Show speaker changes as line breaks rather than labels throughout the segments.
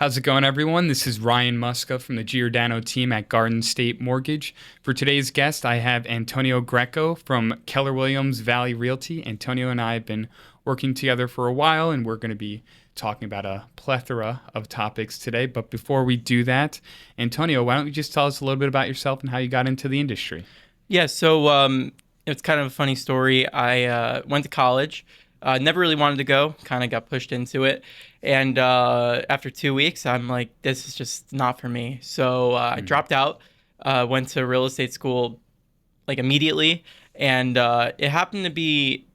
How's it going, everyone? This is Ryan Muska from the Giordano team at Garden State Mortgage. For today's guest, I have Antonio Greco from Keller Williams Valley Realty. Antonio and I have been working together for a while, and we're going to be talking about a plethora of topics today. But before we do that, Antonio, why don't you just tell us a little bit about yourself and how you got into the industry?
Yeah, so it's kind of a funny story. I went to college, never really wanted to go, kind of got pushed into it. And after 2 weeks, I'm like, this is just not for me. So I dropped out, went to real estate school like immediately. And it happened to be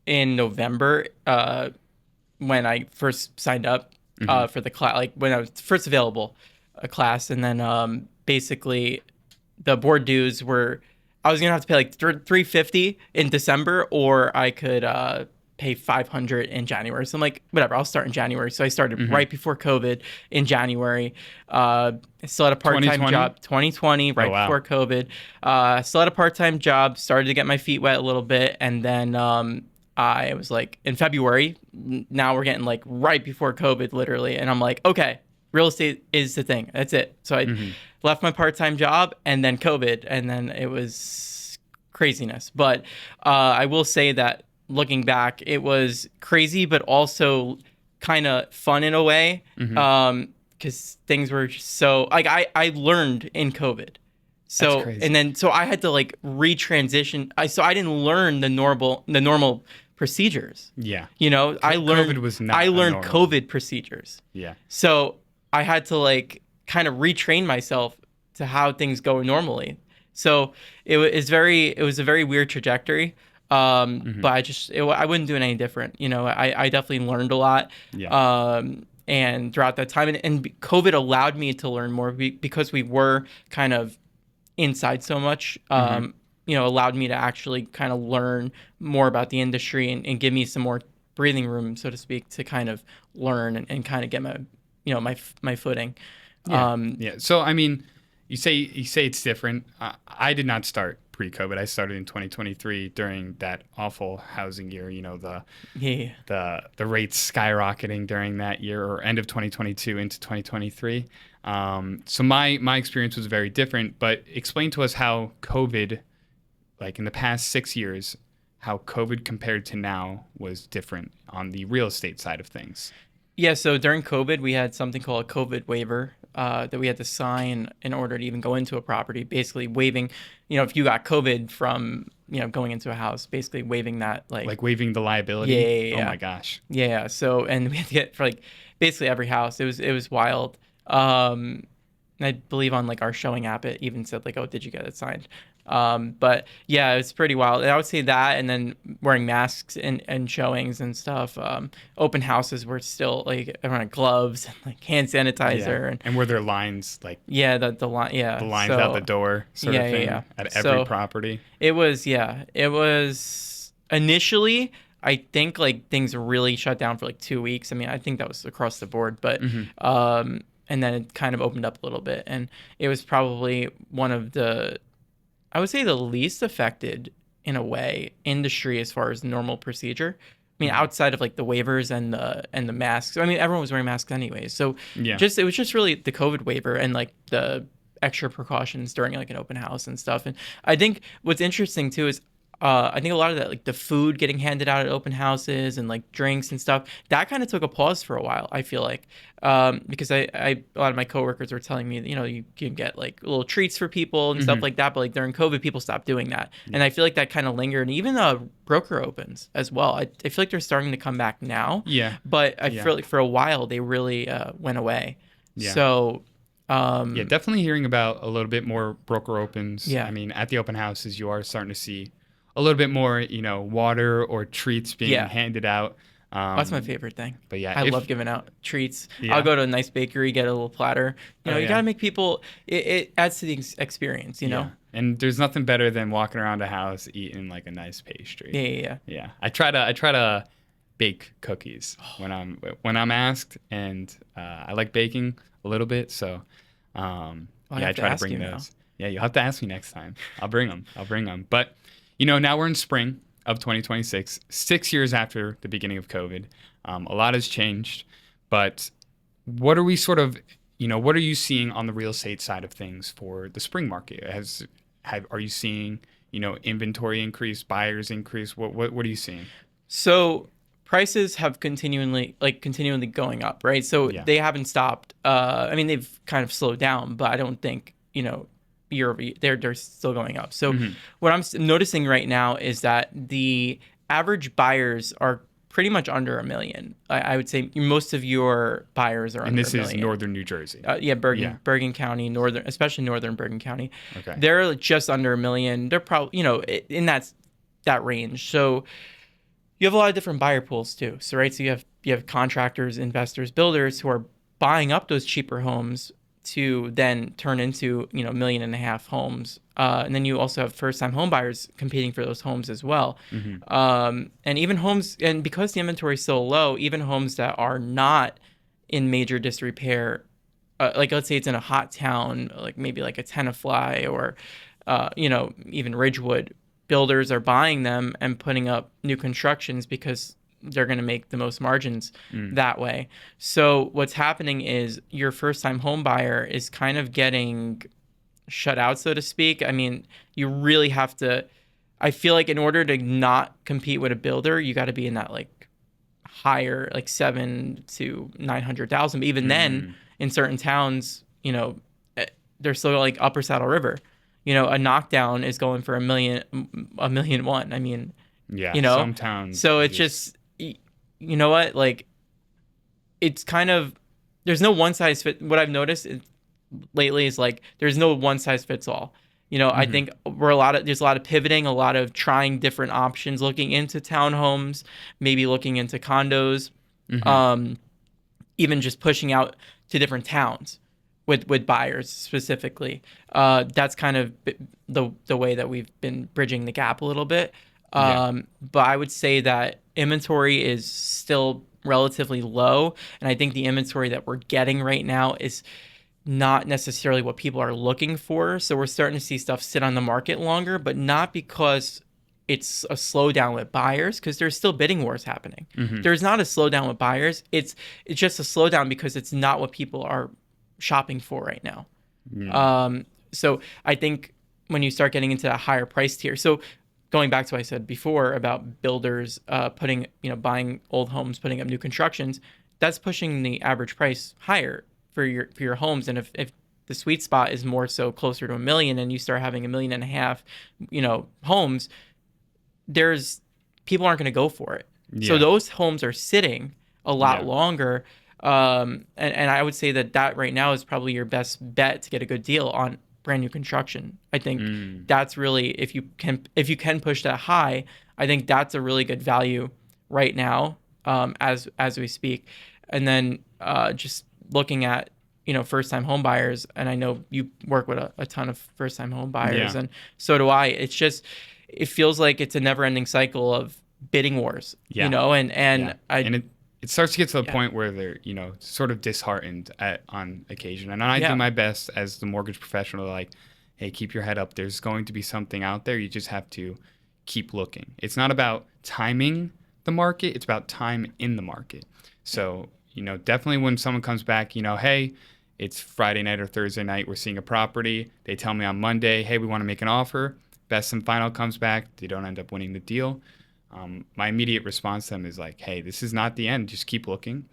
in November when I first signed up for the class, like when I was first available a class. And then basically the board dues were, I was going to have to pay like $350 in December, or I could pay $500 in January. So I'm like, whatever, I'll start in January. So I started right before COVID in January. I still had a part-time job, 2020, right before COVID. Still had a part-time job, started to get my feet wet a little bit. And then I was like, in February, now we're getting like right before COVID, literally. And I'm like, okay, real estate is the thing. That's it. So I left my part-time job and then COVID, and then it was craziness. But I will say that looking back, it was crazy, but also kind of fun in a way, because things were just so like I learned in COVID. So and then so I had to like retransition. I didn't learn the normal procedures.
Yeah.
You know, I learned COVID procedures.
Yeah.
So I had to like kind of retrain myself to how things go normally. So it was a very weird trajectory. But I wouldn't do it any different. You know, I definitely learned a lot.
Yeah.
And throughout that time, and COVID allowed me to learn more because we were kind of inside so much. You know, allowed me to actually kind of learn more about the industry and give me some more breathing room, so to speak, to kind of learn and kind of get my footing.
Yeah. So I mean, you say it's different. I did not start pre-COVID. I started in 2023 during that awful housing year. You know, the rates skyrocketing during that year, or end of 2022 into 2023. So my experience was very different. But explain to us how COVID, like in the past 6 years, how COVID compared to now was different on the real estate side of things.
Yeah, so during COVID, we had something called a COVID waiver that we had to sign in order to even go into a property, basically waiving, you know, if you got COVID from, you know, going into a house, basically waiving that. Like
waiving the liability?
Yeah.
Oh, my gosh.
Yeah, so, and we had to get for, like, basically every house. It was wild. And I believe on, like, our showing app, it even said, like, oh, did you get it signed? But yeah, it's pretty wild. And I would say that, and then wearing masks and showings and stuff. Open houses were still like everyone had gloves and like hand sanitizer,
and were there lines like
the line
the lines out the door sort of thing at every property?
It was initially, I think like things really shut down for like 2 weeks. I mean, I think that was across the board, but and then it kind of opened up a little bit, and it was probably one of I would say the least affected, in a way, industry as far as normal procedure. I mean, outside of like the waivers and the masks. I mean, everyone was wearing masks anyways. So it was just really the COVID waiver and like the extra precautions during like an open house and stuff. And I think what's interesting too is I think a lot of that, like the food getting handed out at open houses and like drinks and stuff, that kind of took a pause for a while, I feel like, because a lot of my coworkers were telling me that, you know, you can get like little treats for people and stuff like that, but like during COVID, people stopped doing that. And I feel like that kind of lingered. And even broker opens as well. I feel like they're starting to come back now.
Yeah.
But I feel like for a while, they really went away.
Yeah.
So...
definitely hearing about a little bit more broker opens.
Yeah.
I mean, at the open houses, you are starting to see a little bit more, you know, water or treats being handed out.
That's my favorite thing.
But yeah,
I love giving out treats.
Yeah.
I'll go to a nice bakery, get a little platter. You know, you gotta make people. It adds to the experience. You know.
And there's nothing better than walking around a house eating like a nice pastry. Yeah. I try to bake cookies when I'm asked, and I like baking a little bit. So I try to bring those. Now. Yeah, you'll have to ask me next time. I'll bring them. But you know, now we're in spring of 2026, 6 years after the beginning of COVID. A lot has changed, but what are we sort of, what are you seeing on the real estate side of things for the spring market? Are you seeing, inventory increase, buyers increase? What are you seeing?
So prices have continually going up, right? So
Yeah.
they haven't stopped. I mean, they've kind of slowed down, but I don't think, year over year, they're still going up. So what I'm noticing right now is that the average buyers are pretty much under a million. I would say most of your buyers are
And
under a
this is
million.
northern New Jersey.
Yeah, Bergen County, especially northern Bergen County.
Okay.
They're just under a million. They're probably, in that range. So you have a lot of different buyer pools too. So right, so you have contractors, investors, builders who are buying up those cheaper homes to then turn into $1.5 million homes, and then you also have first-time home buyers competing for those homes as well. And even homes, and because the inventory is so low, even homes that are not in major disrepair, like let's say it's in a hot town, like maybe like a Tenafly or even Ridgewood, builders are buying them and putting up new constructions because they're going to make the most margins that way. So what's happening is your first time home buyer is kind of getting shut out, so to speak. I mean, you really have to, I feel like in order to not compete with a builder, you got to be in that like higher, like 7 to 900,000. But even then in certain towns, they're still like Upper Saddle River. A knockdown is going for $1.1 million. I mean,
yeah,
some
towns.
So it's just, you know what? Like, it's kind of, there's no one size fit. What I've noticed lately is like, there's no one size fits all. I think there's a lot of pivoting, a lot of trying different options, looking into townhomes, maybe looking into condos, even just pushing out to different towns with buyers specifically. That's kind of the way that we've been bridging the gap a little bit. But I would say that inventory is still relatively low, and I think the inventory that we're getting right now is not necessarily what people are looking for. So we're starting to see stuff sit on the market longer, but not because it's a slowdown with buyers, because there's still bidding wars happening. There's not a slowdown with buyers. It's just a slowdown because it's not what people are shopping for right now. So I think when you start getting into a higher price tier, so going back to what I said before about builders buying old homes, putting up new constructions, that's pushing the average price higher for your homes. And if the sweet spot is more so closer to $1 million, and you start having $1.5 million, homes, people aren't going to go for it. So those homes are sitting a lot longer. And I would say that right now is probably your best bet to get a good deal on brand new construction. I think that's really, if you can push that high, I think that's a really good value right now, as we speak. And then just looking at first time home buyers, and I know you work with a ton of first time home buyers, and so do I. It's just, it feels like it's a never ending cycle of bidding wars.
It starts to get to the point where they're, sort of disheartened on occasion. And I do my best as the mortgage professional to like, hey, keep your head up. There's going to be something out there. You just have to keep looking. It's not about timing the market. It's about time in the market. So, definitely when someone comes back, hey, it's Friday night or Thursday night, we're seeing a property. They tell me on Monday, hey, we want to make an offer. Best and final comes back. They don't end up winning the deal. My immediate response to them is like, hey, this is not the end. Just keep looking.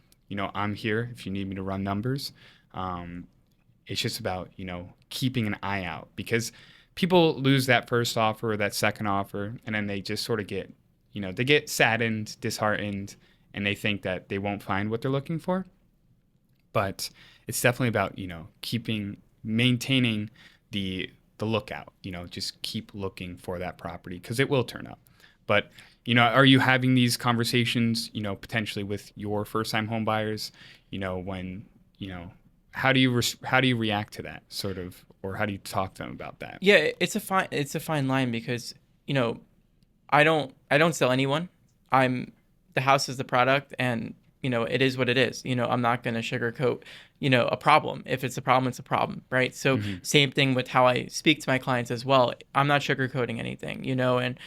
I'm here if you need me to run numbers. It's just about, keeping an eye out, because people lose that first offer or that second offer, and then they just sort of get, they get saddened, disheartened, and they think that they won't find what they're looking for. But it's definitely about, maintaining the lookout, just keep looking for that property, because it will turn up. But, are you having these conversations, potentially with your first-time home buyers, when, how do you react to that sort of, or how do you talk to them about that?
Yeah, it's a fine line, because, I don't sell anyone. The house is the product, and, it is what it is. I'm not going to sugarcoat, a problem. If it's a problem, it's a problem, right? So same thing with how I speak to my clients as well. I'm not sugarcoating anything, and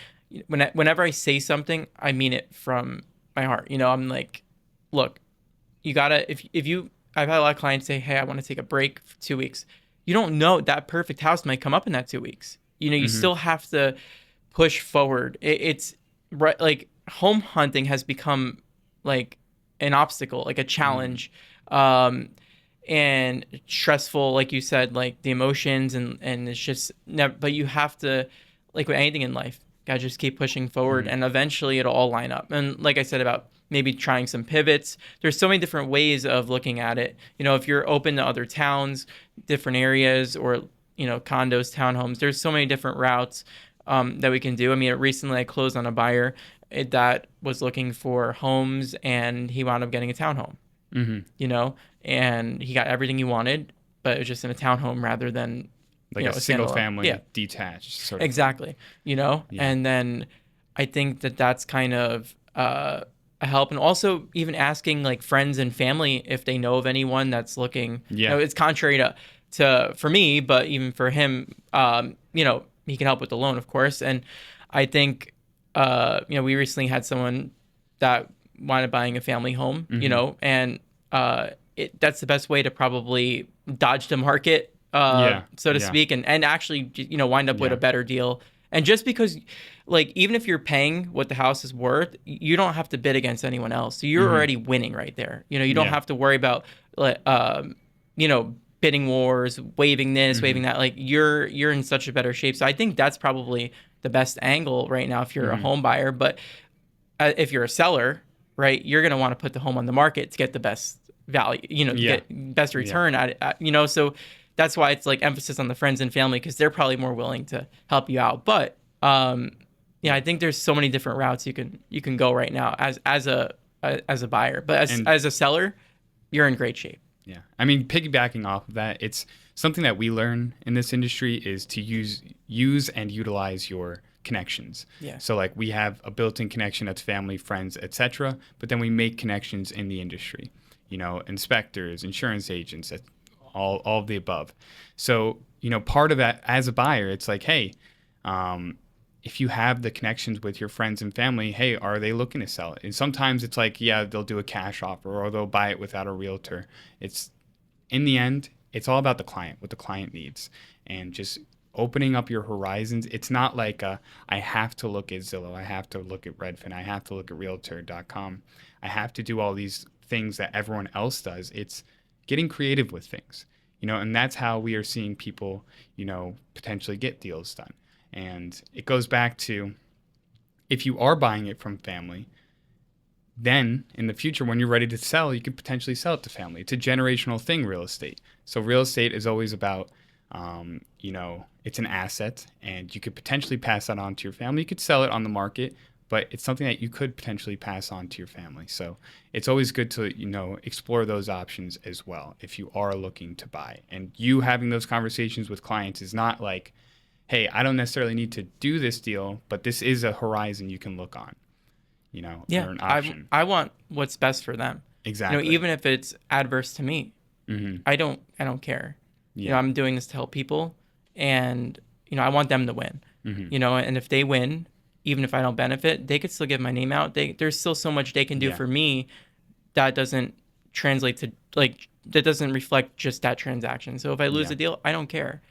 whenever I say something, I mean it from my heart. I'm like, look, you gotta, if I've had a lot of clients say, hey, I want to take a break for 2 weeks. You don't know, that perfect house might come up in that 2 weeks. You know, you
Mm-hmm.
still have to push forward. It's right, like home hunting has become like an obstacle, like a
Mm-hmm.
challenge, um, and stressful, like you said, like the emotions and it's just never. But you have to, like with anything in life, gotta just keep pushing forward,
Mm-hmm.
and eventually it'll all line up. And like I said about maybe trying some pivots, there's so many different ways of looking at it. You know, if you're open to other towns, different areas, or condos, townhomes, there's so many different routes that we can do. I mean, recently I closed on a buyer that was looking for homes, and he wound up getting a townhome.
Mm-hmm.
You know, and he got everything he wanted, but it was just in a townhome rather than
Like a
a
single
standalone. Yeah,
family detached sort of thing.
exactly. You know,
Yeah.
and then I think that that's kind of a help, and also even asking like friends and family if they know of anyone that's looking.
Yeah.
It's contrary to for me, but even for him, he can help with the loan, of course. And I think we recently had someone that wanted buying a family home,
Mm-hmm.
and that's the best way to probably dodge the market,
Yeah.
so to
Yeah.
speak, and actually, wind up with a
Yeah.
better deal. And just because, like, even if you're paying what the house is worth, you don't have to bid against anyone else. So you're
Mm-hmm.
already winning right there. You don't
Yeah.
have to worry about, like, bidding wars, waving this,
Mm-hmm.
waving that. Like, you're in such a better shape. So I think that's probably the best angle right now if you're a
Mm-hmm.
home buyer. But if you're a seller, right, you're going to want to put the home on the market to get the best value, to
Yeah.
get best
Yeah.
return so that's why it's like emphasis on the friends and family, because they're probably more willing to help you out. But I
Yeah.
think there's so many different routes you can go right now as a buyer. But as
And
as a seller, you're in great shape.
yeah, I mean, piggybacking off of that, it's something that we learn in this industry is to use and utilize your connections.
Yeah.
So like we have a built-in connection that's family, friends, etc. But then we make connections in the industry. Inspectors, insurance agents, all of the above. So part of that as a buyer, it's like, hey, if you have the connections with your friends and family, hey, are they looking to sell it? And sometimes it's like, yeah, they'll do a cash offer or they'll buy it without a realtor. It's in the end, it's all about the client, what the client needs, and just opening up your horizons. It's not like I have to look at Zillow, I have to look at Redfin, I have to look at Realtor.com, I have to do all these things that everyone else does. It's getting creative with things, and that's how we are seeing people, potentially get deals done. And it goes back to if you are buying it from family, then in the future, when you're ready to sell, you could potentially sell it to family. It's a generational thing, real estate. So real estate is always about, it's an asset, and you could potentially pass that on to your family. You could sell it on the market, but it's something that you could potentially pass on to your family. So it's always good to, explore those options as well if you are looking to buy. And you having those conversations with clients is not like, hey, I don't necessarily need to do this deal, but this is a horizon you can look on,
Yeah,
or an
I
option.
I want what's best for them.
Exactly.
Even if it's adverse to me,
Mm-hmm.
I don't care.
Yeah.
I'm doing this to help people, and I want them to win.
Mm-hmm.
And if they win, even if I don't benefit, they could still give my name out. There's still so much they can do
Yeah.
for me that doesn't translate to, like, that doesn't reflect just that transaction. So if I lose
Yeah.
a deal, I don't care.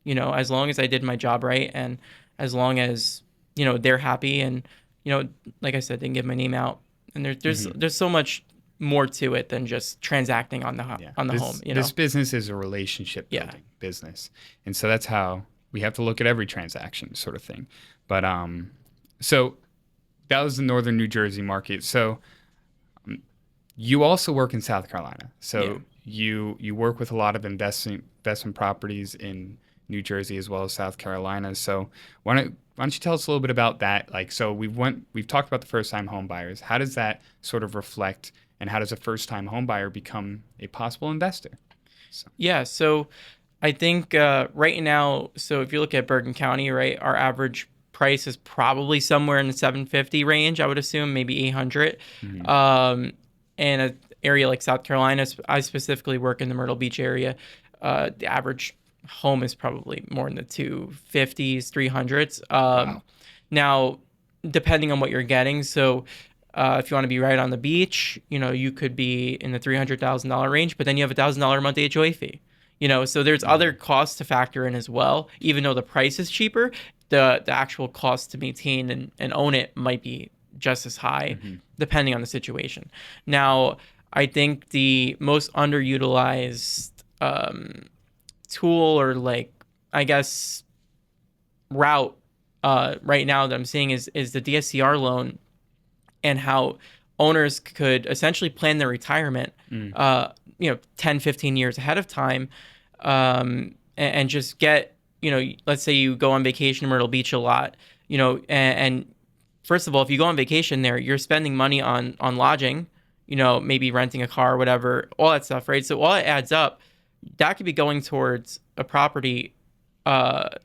As long as I did my job right, and as long as they're happy, and like I said, they can give my name out. And there's
Mm-hmm.
there's so much more to it than just transacting on the
Yeah.
on the home.
This business is a relationship
Yeah.
building business, and so that's how we have to look at every transaction, sort of thing. But so that was the northern New Jersey market. So you also work in South Carolina. So you work with a lot of investment properties in New Jersey as well as South Carolina. So why don't you tell us a little bit about that? Like, so we've talked about the first time home buyers. How does that sort of reflect, and how does a first time home buyer become a possible investor? So,
Yeah, so I think right now, so if you look at Bergen County, right, our average price is probably somewhere in the 750 range, I would assume, maybe 800.
mhm.
And an area like South Carolina, I specifically work in the Myrtle Beach area. The average home is probably more in the 250s, 300s.
Wow.
Now, depending on what you're getting, so If you want to be right on the beach, you could be in the $300,000 range, but then you have $1,000 a month HOA fee. So there's other costs to factor in as well. Even though the price is cheaper, the actual cost to maintain and own it might be just as high, depending on the situation. Now, I think the most underutilized tool, or I guess route right now that I'm seeing is the DSCR loan, and how owners could essentially plan their retirement 10, 15 years ahead of time, and just get, let's say you go on vacation in Myrtle Beach a lot, and first of all, if you go on vacation there, you're spending money on lodging, maybe renting a car or whatever, all that stuff, right? So all it adds up, that could be going towards a property, that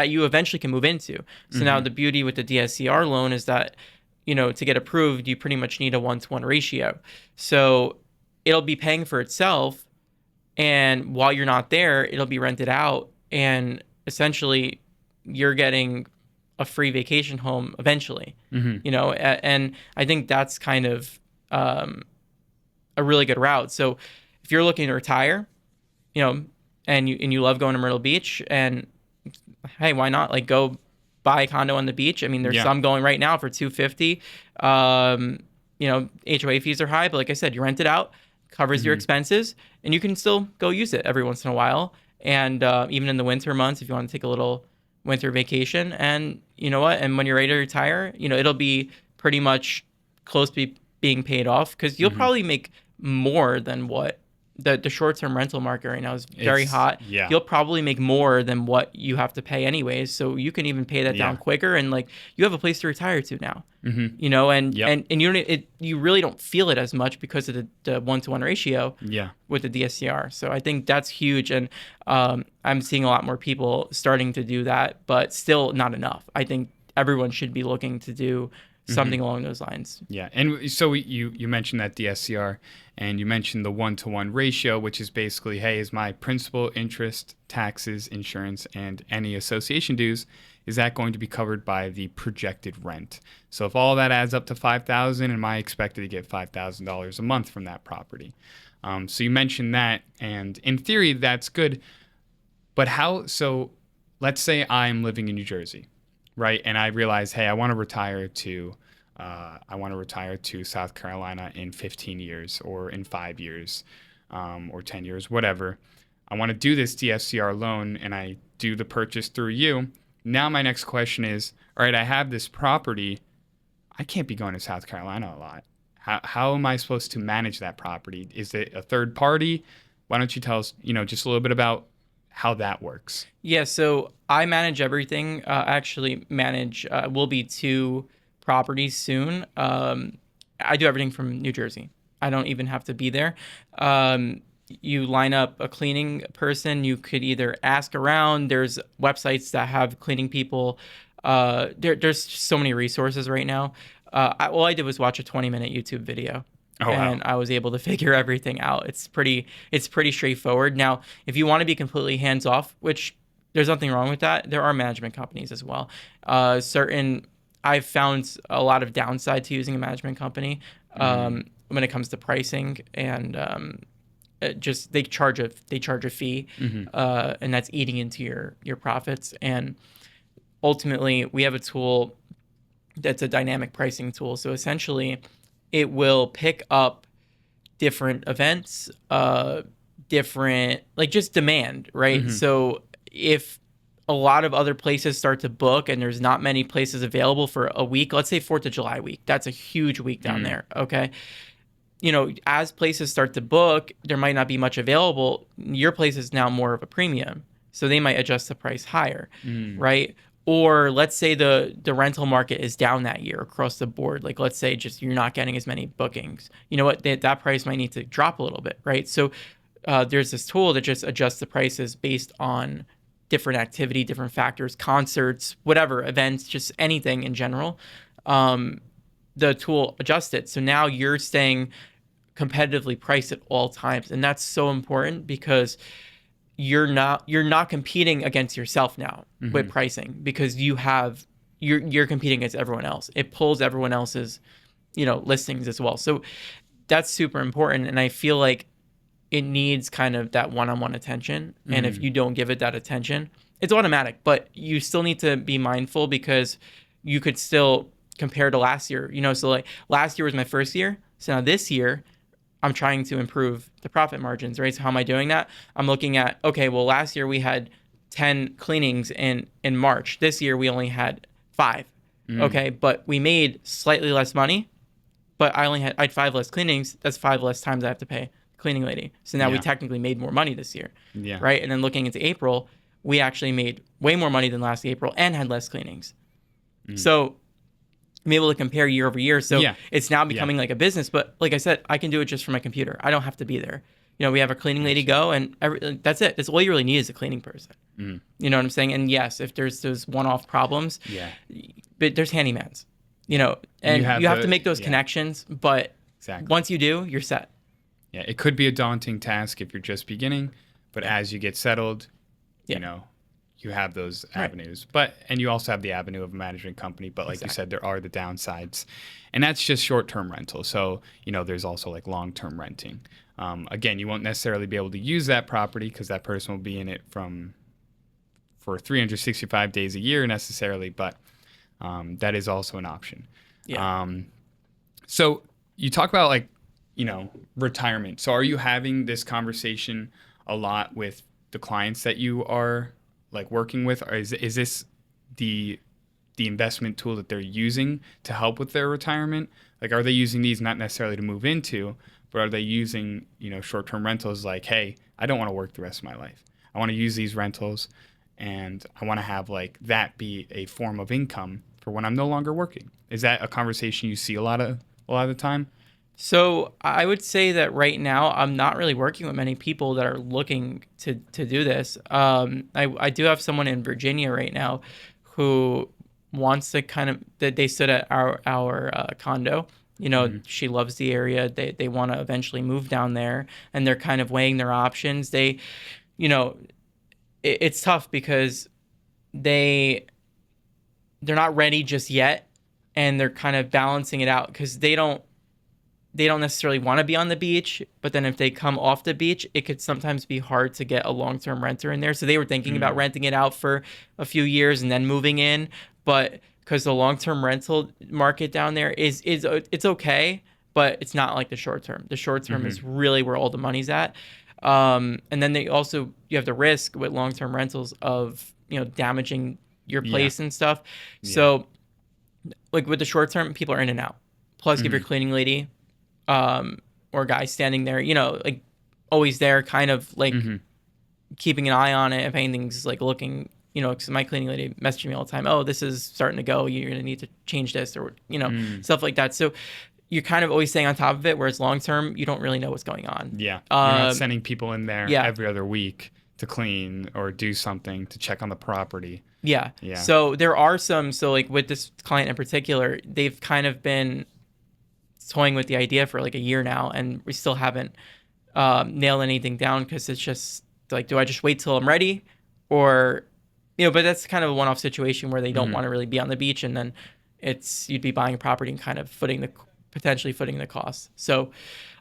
you eventually can move into. So now the beauty with the DSCR loan is that, to get approved, you pretty much need a 1-to-1 ratio. So it'll be paying for itself. And while you're not there, it'll be rented out. And essentially, you're getting a free vacation home eventually. And I think that's kind of a really good route. So if you're looking to retire, and you love going to Myrtle Beach, and hey, why not go buy a condo on the beach? I mean, there's some going right now for $250. HOA fees are high, but like I said, you rent it out, covers your expenses, and you can still go use it every once in a while. And even in the winter months, if you want to take a little winter vacation, and you know what? And when you're ready to retire, it'll be pretty much close to being paid off, because you'll probably make more than what the short-term rental market right now is very hot. Yeah. You'll probably make more than what you have to pay anyways, so you can even pay that down quicker, and you have a place to retire to now. And you really don't feel it as much because of the 1-to-1 ratio with the DSCR. So I think that's huge, and I'm seeing a lot more people starting to do that, but still not enough. I think everyone should be looking to do something along those lines.
Yeah, and so you mentioned that DSCR, and you mentioned the 1-to-1 ratio, which is basically, hey, is my principal, interest, taxes, insurance, and any association dues, is that going to be covered by the projected rent? So if all that adds up to $5,000, am I expected to get $5,000 a month from that property? So you mentioned that, and in theory, that's good. But how? So let's say I'm living in New Jersey, right? And I realize, hey, I want to retire to South Carolina in 15 years or in 5 years or 10 years, whatever. I want to do this DSCR loan, and I do the purchase through you. Now my next question is, all right, I have this property. I can't be going to South Carolina a lot. How am I supposed to manage that property? Is it a third party? Why don't you tell us, just a little bit about how that works?
Yeah, so I manage everything. Will be 2 properties soon. I do everything from New Jersey. I don't even have to be there. You line up a cleaning person. You could either ask around. There's websites that have cleaning people. There's so many resources right now. All I did was watch a 20-minute YouTube video. And I was able to figure everything out. It's pretty straightforward. Now, if you want to be completely hands off, which there's nothing wrong with that, there are management companies as well. I've found a lot of downside to using a management company when it comes to pricing, and they charge a fee, and that's eating into your profits. And ultimately, we have a tool that's a dynamic pricing tool. So essentially, it will pick up different events, just demand, right? So if a lot of other places start to book and there's not many places available for a week, let's say 4th of July week, that's a huge week down there, okay? As places start to book, there might not be much available. Your place is now more of a premium, so they might adjust the price higher, right? Or let's say the rental market is down that year across the board. Let's say just you're not getting as many bookings. You know what? That price might need to drop a little bit, right? So there's this tool that just adjusts the prices based on different activity, different factors, concerts, whatever, events, just anything in general. The tool adjusts it. So now you're staying competitively priced at all times. And that's so important because you're not competing against yourself now with pricing, because you're competing against everyone else. It pulls everyone else's listings as well. So that's super important. And I feel like it needs kind of that one-on-one attention. And if you don't give it that attention, it's automatic, but you still need to be mindful because you could still compare to last year, so like last year was my first year. So now this year I'm trying to improve the profit margins, right? So how am I doing that? I'm looking at, okay, well, last year we had 10 cleanings in March. This year we only had 5. Okay. But we made slightly less money, but I had 5 less cleanings. That's 5 less times I have to pay cleaning lady. So now we technically made more money this year.
Yeah.
Right. And then looking into April, we actually made way more money than last April and had less cleanings. So I'm able to compare year over year. So it's now becoming like a business. But like I said, I can do it just from my computer. I don't have to be there. We have a cleaning lady go, and that's it. That's all you really need is a cleaning person. You know what I'm saying? And yes, if there's those one-off problems, but there's handymans. And you have to make those connections. But once you do, you're set.
Yeah, it could be a daunting task if you're just beginning, but as you get settled, you have those avenues. And you also have the avenue of a management company, but like you said, there are the downsides. And that's just short-term rental. So, there's also like long-term renting. Again, you won't necessarily be able to use that property because that person will be in it for 365 days a year necessarily, but that is also an option. Yeah. So you talk about like, retirement. So are you having this conversation a lot with the clients that you are like working with? Or is this the investment tool that they're using to help with their retirement? Like, are they using these not necessarily to move into, but are they using, short-term rentals like, hey, I don't want to work the rest of my life. I want to use these rentals and I want to have like that be a form of income for when I'm no longer working. Is that a conversation you see a lot of the time?
So I would say that right now I'm not really working with many people that are looking to do this. I do have someone in Virginia right now who wants to that they stood at our condo. She loves the area. They want to eventually move down there, and they're kind of weighing their options. It's tough because they're not ready just yet, and they're kind of balancing it out because they don't necessarily want to be on the beach, but then if they come off the beach, it could sometimes be hard to get a long-term renter in there. So they were thinking about renting it out for a few years and then moving in, but because the long-term rental market down there is it's okay, but it's not like the short-term. The short-term is really where all the money's at. And then you have the risk with long-term rentals of, damaging your place and stuff. Yeah. So like with the short-term, people are in and out. Plus give your cleaning lady or guy standing there, like always there, kind of like keeping an eye on it if anything's like looking, because my cleaning lady messaging me all the time, oh, this is starting to go, you're going to need to change this, or stuff like that. So you're kind of always staying on top of it, whereas long term you don't really know what's going on.
You're not sending people in there every other week to clean or do something to check on the property.
Yeah. So there are like with this client in particular, they've kind of been toying with the idea for like a year now, and we still haven't nailed anything down because it's just like, do I just wait till I'm ready, or but that's kind of a one-off situation where they don't want to really be on the beach, and then you'd be buying a property and kind of potentially footing the cost. So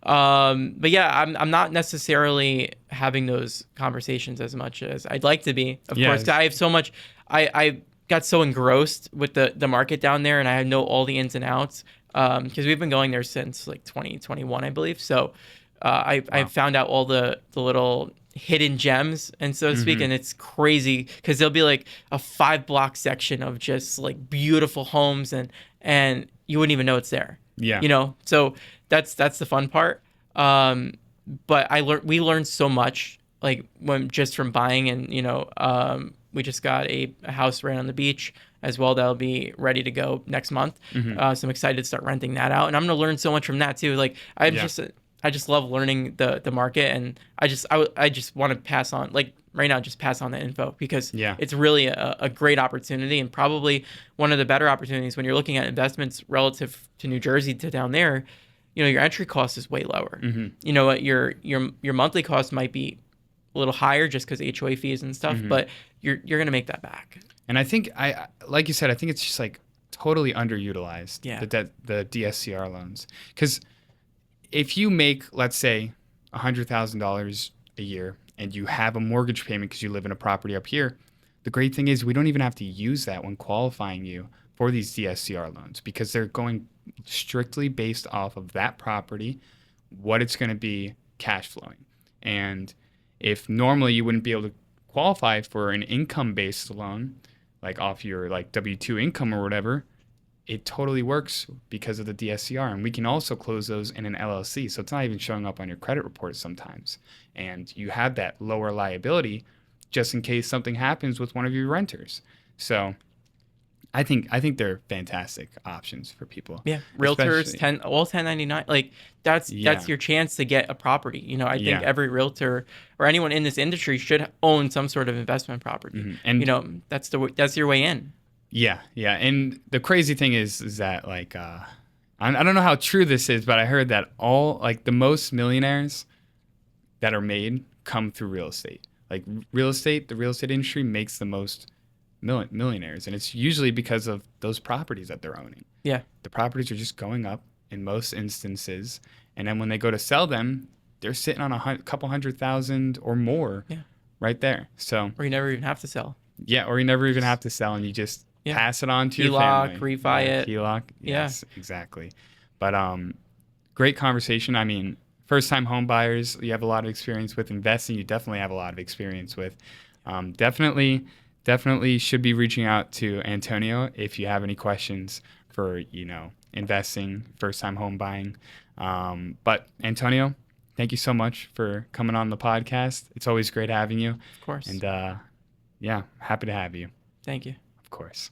but yeah, I'm not necessarily having those conversations as much as I'd like to be, of course. I have so much I got so engrossed with the market down there, and I know all the ins and outs because we've been going there since like 2021, I believe. So I found out all the little hidden gems, and so to speak, and it's crazy because there'll be like a 5-block section of just like beautiful homes, and you wouldn't even know it's there. So that's the fun part. But we learned so much, like just from buying, and we just got a house right on the beach as well that'll be ready to go next month. So I'm excited to start renting that out, and I'm gonna learn so much from that too. Like I just love learning the market, and I just want to pass on, like right now, just pass on the info because it's really a great opportunity, and probably one of the better opportunities when you're looking at investments relative to New Jersey to down there. Your entry cost is way lower. Your monthly cost might be a little higher just because HOA fees and stuff, but you're gonna make that back.
And I think like you said, I think it's just like totally underutilized.
Yeah.
The DSCR loans, because if you make, let's say, $100,000 a year and you have a mortgage payment because you live in a property up here, the great thing is we don't even have to use that when qualifying you for these DSCR loans, because they're going strictly based off of that property, what it's going to be cash flowing. And if normally you wouldn't be able to qualify for an income-based loan, like off your like W-2 income or whatever, it totally works because of the DSCR. And we can also close those in an LLC. So it's not even showing up on your credit report sometimes. And you have that lower liability just in case something happens with one of your renters. So I think they're fantastic options for people.
Yeah, realtors, 1099, like that's your chance to get a property. You know, I think every realtor or anyone in this industry should own some sort of investment property. Mm-hmm. And you know, that's your way in.
Yeah, yeah. And the crazy thing is that like I don't know how true this is, but I heard that all like the most millionaires that are made come through real estate. Like the real estate industry makes the most millionaires, and it's usually because of those properties that they're owning.
Yeah,
the properties are just going up in most instances, and then when they go to sell them, they're sitting on a couple $100,000 or more. Yeah, right there. So
or you never even have to sell.
Yeah, or you never even have to sell, and you just pass it on to your family.
Refi it.
HELOC. Yes, exactly. But great conversation. I mean, first-time home buyers, you have a lot of experience with investing. You definitely have a lot of experience with. Definitely should be reaching out to Antonio if you have any questions for, investing, first-time home buying. But Antonio, thank you so much for coming on the podcast. It's always great having you.
Of course.
And happy to have you.
Thank you.
Of course.